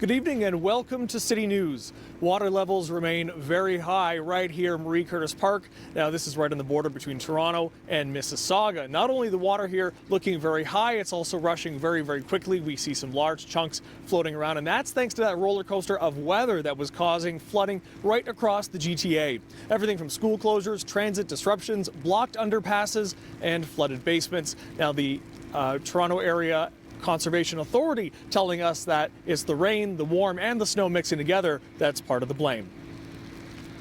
Good evening and welcome to City News. Water levels remain very high right here in Marie Curtis Park. Now this is right on the border between Toronto and Mississauga. Not only the water here looking very high, it's also rushing very quickly. We see some large chunks floating around, and that's thanks to that roller coaster of weather that was causing flooding right across the GTA. Everything from school closures, transit disruptions, blocked underpasses, and flooded basements. Now the Toronto area Conservation Authority telling us that it's the rain, the warm, and the snow mixing together that's part of the blame.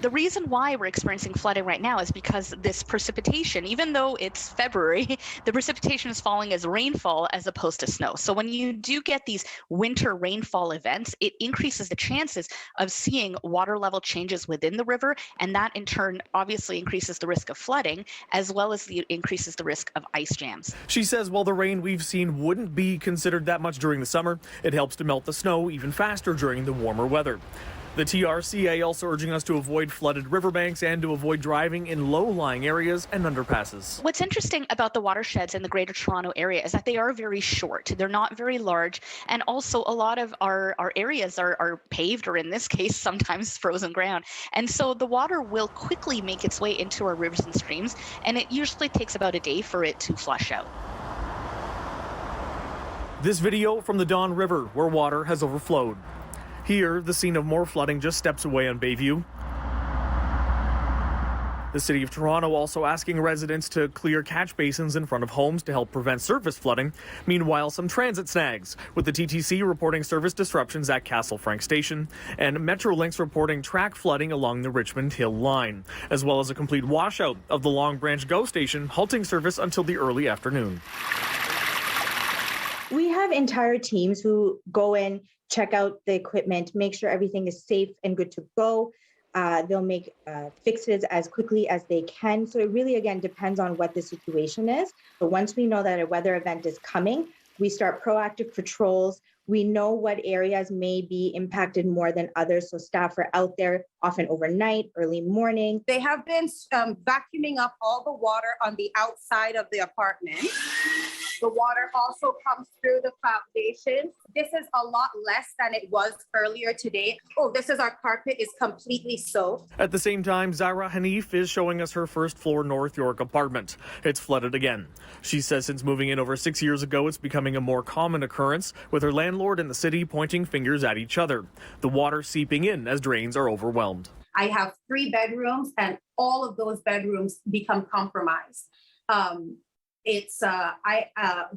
The reason why we're experiencing flooding right now is because this precipitation, even though it's February, the precipitation is falling as rainfall as opposed to snow. So when you do get these winter rainfall events, it increases the chances of seeing water level changes within the river, and that in turn obviously increases the risk of flooding, as well as increases the risk of ice jams. She says while the rain we've seen wouldn't be considered that much during the summer, it helps to melt the snow even faster during the warmer weather. The TRCA also urging us to avoid flooded riverbanks and to avoid driving in low-lying areas and underpasses. What's interesting about the watersheds in the Greater Toronto Area is that they are very short. They're not very large, and also a lot of our areas are paved, or in this case, sometimes frozen ground. And so the water will quickly make its way into our rivers and streams, and it usually takes about a day for it to flush out. This video from the Don River, where water has overflowed. Here, the scene of more flooding just steps away on Bayview. The City of Toronto also asking residents to clear catch basins in front of homes to help prevent surface flooding. Meanwhile, some transit snags, with the TTC reporting service disruptions at Castle Frank Station and Metrolinx reporting track flooding along the Richmond Hill line, as well as a complete washout of the Long Branch GO station, halting service until the early afternoon. We have entire teams who go in, check out the equipment, make sure everything is safe and good to go. They'll make fixes as quickly as they can. So it really, again, depends on what the situation is. But once we know that a weather event is coming, we start proactive patrols. We know what areas may be impacted more than others. So staff are out there often overnight, early morning. They have been vacuuming up all the water on the outside of the apartment. The water also comes through the foundation. This is a lot less than it was earlier today. Oh, this is our carpet is completely soaked. At the same time, Zara Hanif is showing us her first floor North York apartment. It's flooded again. She says since moving in over 6 years ago, it's becoming a more common occurrence, with her landlord and the city pointing fingers at each other. The water seeping in as drains are overwhelmed. I have 3 bedrooms and all of those bedrooms become compromised.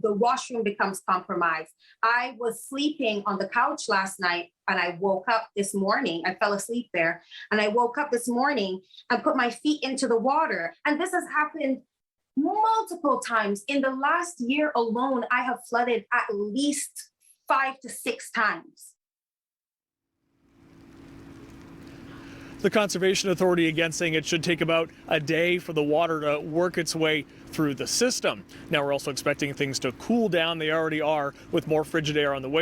The washroom becomes compromised. I was sleeping on the couch last night and I woke up this morning. I fell asleep there and I woke up this morning and put my feet into the water. And this has happened multiple times. In the last year alone, I have flooded at least 5 to 6 times. The Conservation Authority again saying it should take about a day for the water to work its way through the system. Now we're also expecting things to cool down. They already are, with more frigid air on the way.